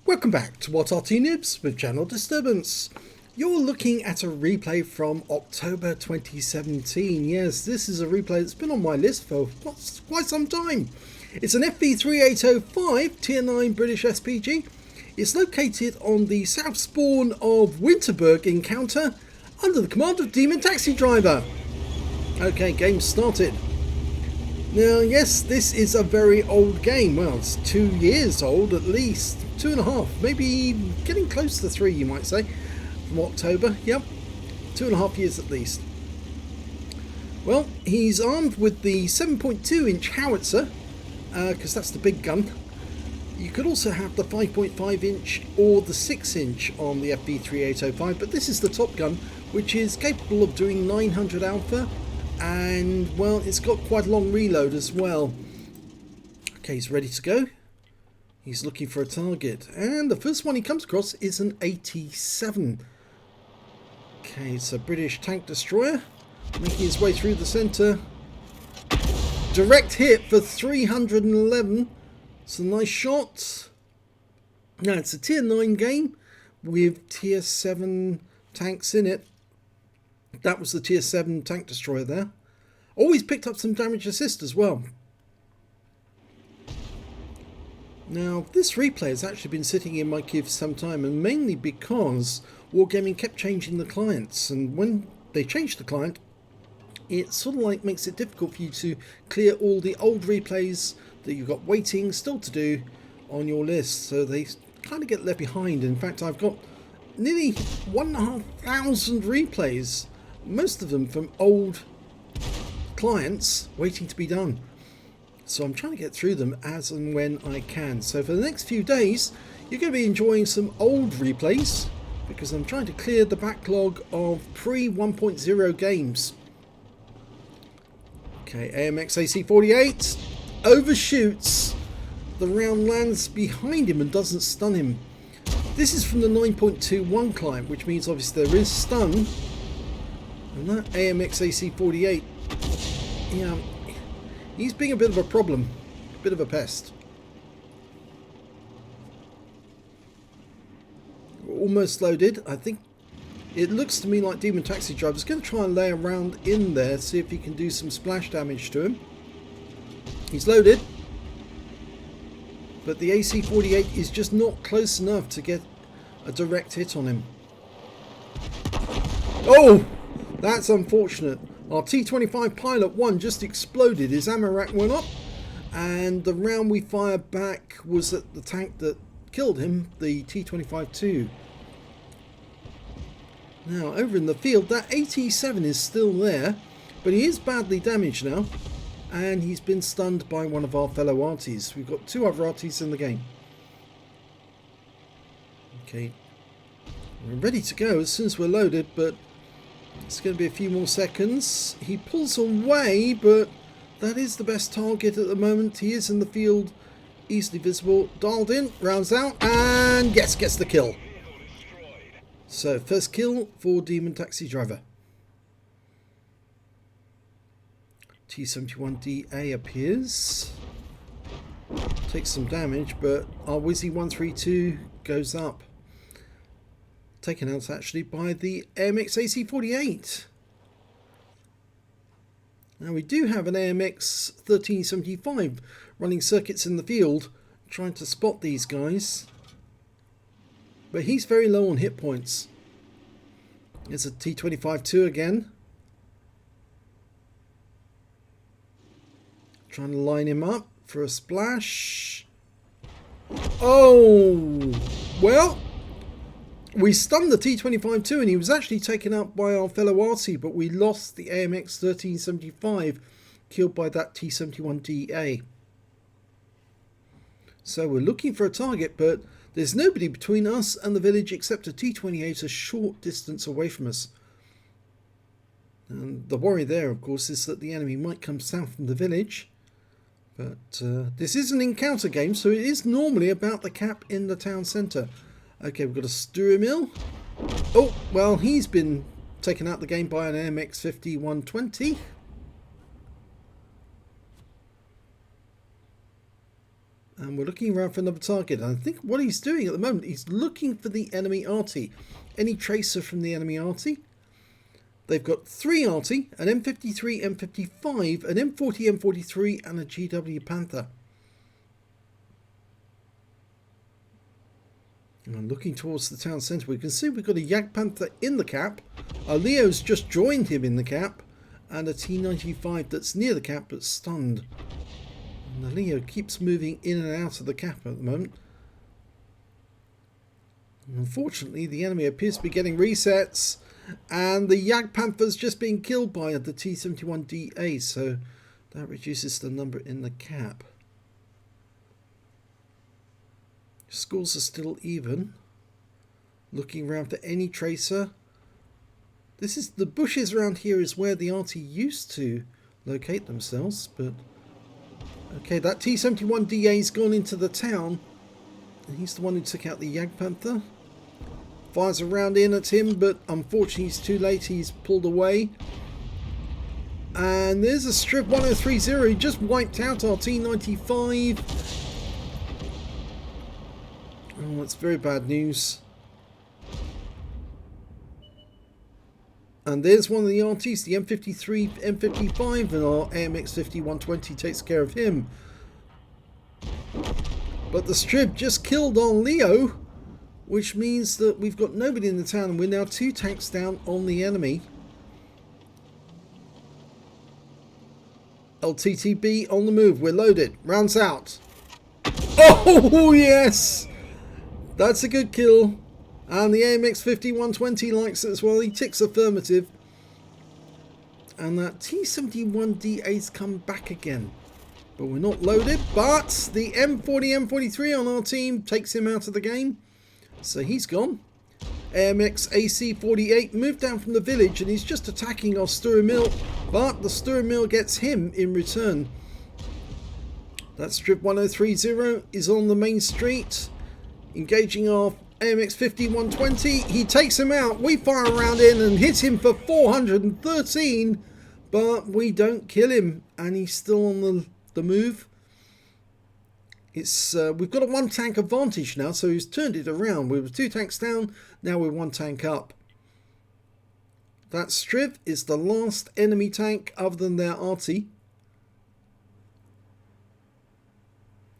Welcome back to What Arty Noobs with Channel Disturbance. You're looking at a replay from October 2017. Yes, this is a replay that's been on my list for quite some time. It's an FV3085 Tier 9 British SPG. It's located on the south spawn of Winterberg encounter under the command of demontaxidriver. Okay, game started. Now, yes, this is a very old game. Well, it's 2 years old at least. 2.5, maybe getting close to 3, you might say, from October. Yep, 2.5 years at least. Well, he's armed with the 7.2-inch howitzer, because that's the big gun. You could also have the 5.5-inch or the 6-inch on the FV3085, but this is the top gun, which is capable of doing 900 alpha, and, well, it's got quite a long reload as well. Okay, he's ready to go. He's looking for a target, and the first one he comes across is an 87. Okay, it's a British tank destroyer making his way through the centre. Direct hit for 311. It's a nice shot. Now, it's a tier 9 game with tier 7 tanks in it. That was the tier 7 tank destroyer there. Always picked up some damage assist as well. Now, this replay has actually been sitting in my queue for some time, and mainly because Wargaming kept changing the clients, and when they changed the client, it sort of like makes it difficult for you to clear all the old replays that you've got waiting still to do on your list, so they kind of get left behind. In fact, I've got nearly 1,500 replays, most of them from old clients waiting to be done. So I'm trying to get through them as and when I can. So for the next few days, you're going to be enjoying some old replays, because I'm trying to clear the backlog of pre-1.0 games. Okay, AMX AC-48 overshoots. The round lands behind him and doesn't stun him. This is from the 9.21 client, which means obviously there is stun. And that AMX AC-48, yeah, he's being a bit of a problem, a bit of a pest. We're almost loaded. I think it looks to me like demontaxidriver is going to try and lay around in there, see if he can do some splash damage to him. He's loaded, but the AC-48 is just not close enough to get a direct hit on him. Oh, that's unfortunate. Our T-25 Pilot 1 just exploded, his ammo rack went up, and the round we fired back was at the tank that killed him, the T-25-2. Now, over in the field, that AT-7 is still there, but he is badly damaged now, and he's been stunned by one of our fellow Artys. We've got 2 other Artys in the game. Okay, we're ready to go as soon as we're loaded, but it's going to be a few more seconds. He pulls away, but that is the best target at the moment. He is in the field, easily visible. Dialed in, rounds out, and yes, gets the kill. So, first kill for demontaxidriver. T71DA appears. Takes some damage, but our Wizzy 132 goes up. Taken out actually by the AMX AC-48. Now we do have an AMX 1375 running circuits in the field, trying to spot these guys. But he's very low on hit points. It's a T25-2 again. Trying to line him up for a splash. Oh, well, we stunned the T25-2 and he was actually taken out by our fellow Arty, but we lost the AMX 1375, killed by that T71DA. So we're looking for a target, but there's nobody between us and the village except a T28 a short distance away from us. And the worry there, of course, is that the enemy might come south from the village. But this is an encounter game, so it is normally about the cap in the town centre. Okay, we've got a Stewie Mill. Oh, well, he's been taken out the game by an AMX 5120. And we're looking around for another target. And I think what he's doing at the moment, he's looking for the enemy Arty. Any tracer from the enemy Arty? They've got 3 Arty, an M53, M55, an M40, M43, and a GW Panther. And looking towards the town centre, we can see we've got a Jag Panther in the cap. Leo's just joined him in the cap. And a T95 that's near the cap but stunned. And the Leo keeps moving in and out of the cap at the moment. And unfortunately, the enemy appears to be getting resets. And the Jag Panther's just being killed by the T71DA. So that reduces the number in the cap. Scores are still even. Looking around for any tracer. This is the bushes around here is where the Arty used to locate themselves, but okay, that T71DA's gone into the town, and he's the one who took out the Jag Panther. Fires a round in at him, but unfortunately he's too late. He's pulled away, and there's a strip 1030. He just wiped out our T95. Oh, that's very bad news. And there's one of the Artys, the M53, M55, and our AMX50-120 takes care of him. But the strip just killed on Leo, which means that we've got nobody in the town, and we're now 2 tanks down on the enemy. LTTB on the move, we're loaded, rounds out. Oh yes! That's a good kill. And the AMX50-120 likes it as well. He ticks affirmative. And that T71DA's come back again. But we're not loaded. But the M40, M43 on our team takes him out of the game. So he's gone. AMX AC48 moved down from the village and he's just attacking our Stura Mill. But the Stura Mill gets him in return. That strip 1030 is on the main street. Engaging our AMX50-120, he takes him out. We fire a round in and hit him for 413, but we don't kill him, and he's still on the move. It's we've got a 1 tank advantage now, so he's turned it around. We were 2 tanks down, now we're 1 tank up. That Striv is the last enemy tank other than their Arty.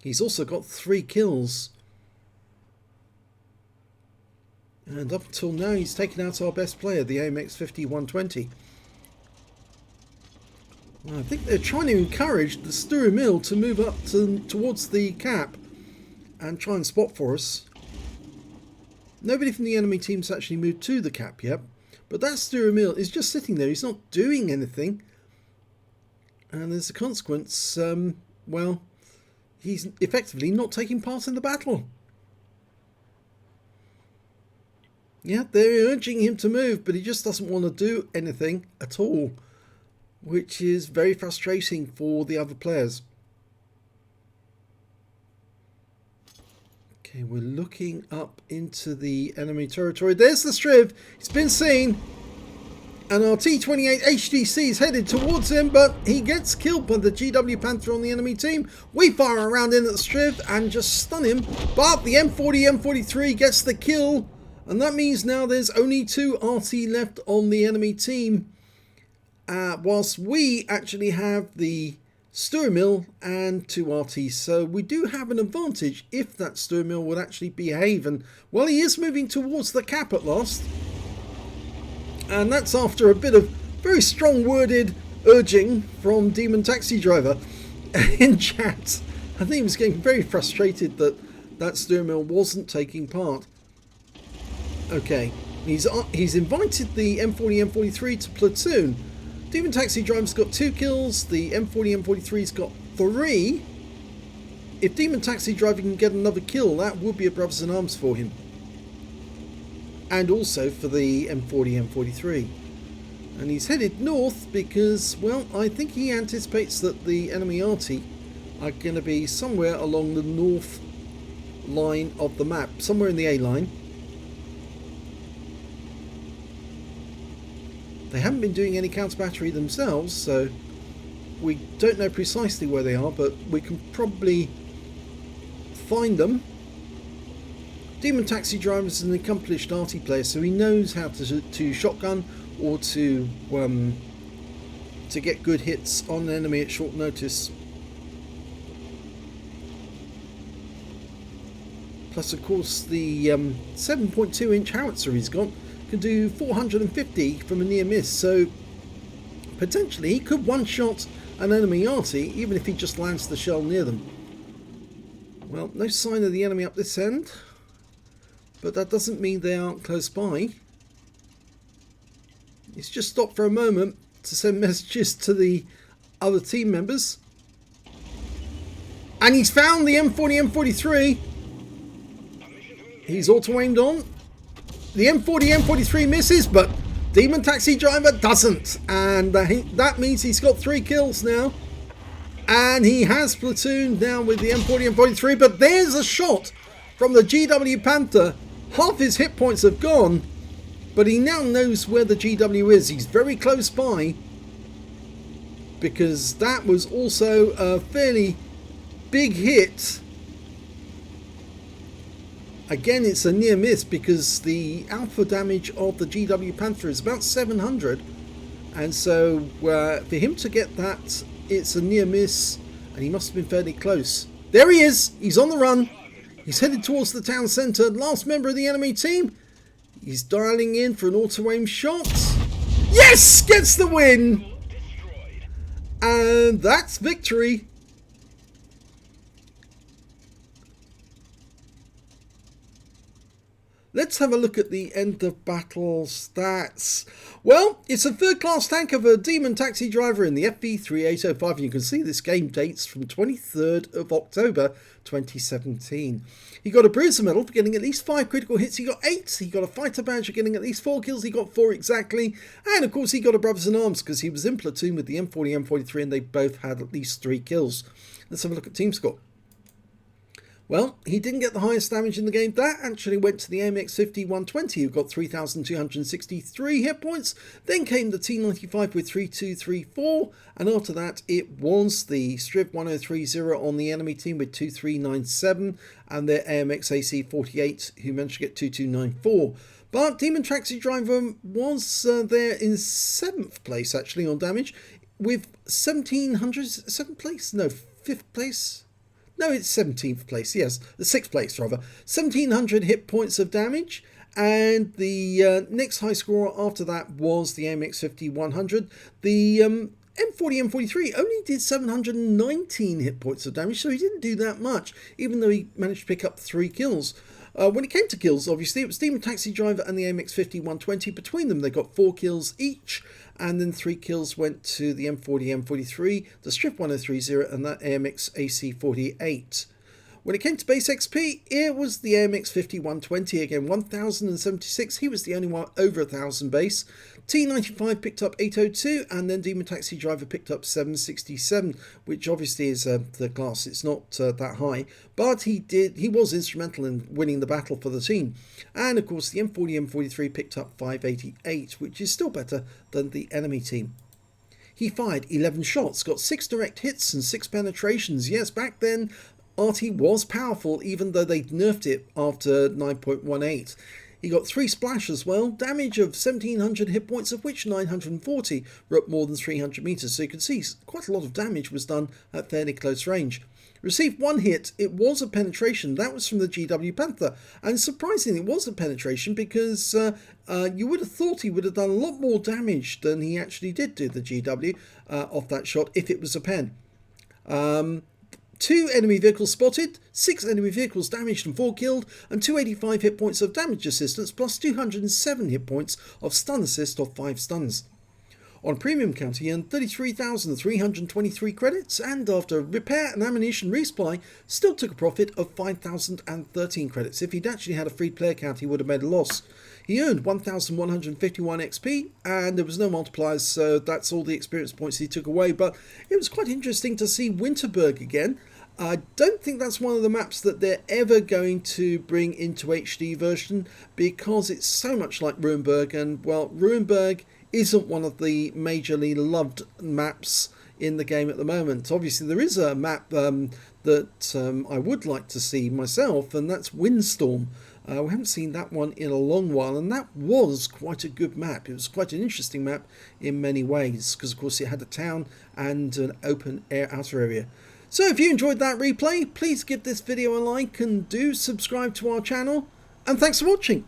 He's also got 3 kills. And up until now, he's taken out our best player, the AMX50-120. I think they're trying to encourage the Stura Mill to move up towards the cap and try and spot for us. Nobody from the enemy team's actually moved to the cap yet, but that Stura Mill is just sitting there. He's not doing anything. And as a consequence, well, he's effectively not taking part in the battle. Yeah, they're urging him to move, but he just doesn't want to do anything at all, which is very frustrating for the other players. Okay, we're looking up into the enemy territory. There's the Striv. It's been seen. And our T28 HDC is headed towards him, but he gets killed by the GW Panther on the enemy team. We fire a round in at the Striv and just stun him, but the M40, M43 gets the kill. And that means now there's only 2 Arty left on the enemy team. Whilst we actually have the Stura Mill and 2 Artys. So we do have an advantage if that Stura Mill would actually behave. And well, he is moving towards the cap at last. And that's after a bit of very strong worded urging from demontaxidriver in chat. I think he was getting very frustrated that that Stura Mill wasn't taking part. Okay, he's invited the M40, M43 to platoon. Demontaxidriver's got 2 kills, the M40, M43's got 3. If Demontaxidriver can get another kill, that would be a brothers in arms for him. And also for the M40, M43. And he's headed north because, well, I think he anticipates that the enemy Arty are going to be somewhere along the north line of the map, somewhere in the A line. They haven't been doing any counter battery themselves, so we don't know precisely where they are, but we can probably find them. Demontaxidriver is an accomplished Arty player, so he knows how to shotgun or to get good hits on an enemy at short notice. Plus, of course, the 7.2 inch howitzer he's got can do 450 from a near miss, so potentially he could one-shot an enemy Arty even if he just lands the shell near them. Well, no sign of the enemy up this end, but that doesn't mean they aren't close by. He's just stopped for a moment to send messages to the other team members. And he's found the M40, M43. He's auto-aimed on. The M40, M43 misses, but Demontaxidriver doesn't. And that means he's got 3 kills now. And he has platooned now with the M40, M43. But there's a shot from the GW Panther. Half his hit points have gone, but he now knows where the GW is. He's very close by, because that was also a fairly big hit. Again, it's a near miss because the alpha damage of the GW Panther is about 700, and so for him to get that, it's a near miss, and he must have been fairly close. There he is. He's on the run. He's headed towards the town centre. Last member of the enemy team. He's dialing in for an auto-aim shot. Yes! Gets the win! And that's victory. Let's have a look at the end of battle stats. Well, it's a third-class tank of a Demontaxidriver in the FV3085, and you can see this game dates from 23rd of October 2017. He got a Bruiser medal for getting at least 5 critical hits. He got 8. He got a fighter badge for getting at least 4 kills. He got 4 exactly. And of course he got a Brothers in Arms because he was in platoon with the M40, M43, and they both had at least 3 kills. Let's have a look at team score. Well, he didn't get the highest damage in the game. That actually went to the AMX50-120, who got 3,263 hit points. Then came the T95 with 3,234. And after that, it was the Striv1030 on the enemy team with 2,397. And their AMX-AC48, who managed to get 2,294. But Demontaxidriver was there in 7th place, actually, on damage. With 1,700... 7th place? No, 5th place? No, it's 17th place, yes, the 6th place rather. 1,700 hit points of damage, and the next high scorer after that was the AMX50-100. The M40, M43 only did 719 hit points of damage, so he didn't do that much, even though he managed to pick up 3 kills. When it came to kills, obviously, it was Demontaxidriver and the AMX50-120. Between them, they got 4 kills each, and then 3 kills went to the M40, M43, the Striv1030, and that AMX AC48. When it came to base XP, it was the AMX50-120, again 1076, he was the only one over 1000 base. T95 picked up 802, and then Demontaxidriver picked up 767, which obviously is the class, it's not that high, but he was instrumental in winning the battle for the team. And of course the M40, M43 picked up 588, which is still better than the enemy team. He fired 11 shots, got 6 direct hits and 6 penetrations. Yes, back then Arty was powerful, even though they nerfed it after 9.18. He got 3 splash as well, damage of 1,700 hit points, of which 940 were up more than 300 meters. So you can see quite a lot of damage was done at fairly close range. Received 1 hit, it was a penetration, that was from the GW Panther. And surprisingly, it was a penetration because you would have thought he would have done a lot more damage than he actually did to the GW off that shot if it was a pen. 2 enemy vehicles spotted, 6 enemy vehicles damaged and 4 killed, and 285 hit points of damage assistance, plus 207 hit points of stun assist of 5 stuns. On premium count, he earned 33,323 credits, and after repair and ammunition resupply, still took a profit of 5,013 credits. If he'd actually had a free player count, he would have made a loss. He earned 1,151 XP, and there was no multipliers, so that's all the experience points he took away. But it was quite interesting to see Winterberg again. I don't think that's one of the maps that they're ever going to bring into HD version, because it's so much like Ruinberg, and well, Ruinberg isn't one of the majorly loved maps in the game at the moment. Obviously there is a map, the that I would like to see myself, and that's Windstorm. We haven't seen that one in a long while, and that was quite a good map. It was quite an interesting map in many ways, because of course it had a town and an open air outer area. So if you enjoyed that replay, please give this video a like and do subscribe to our channel, and thanks for watching.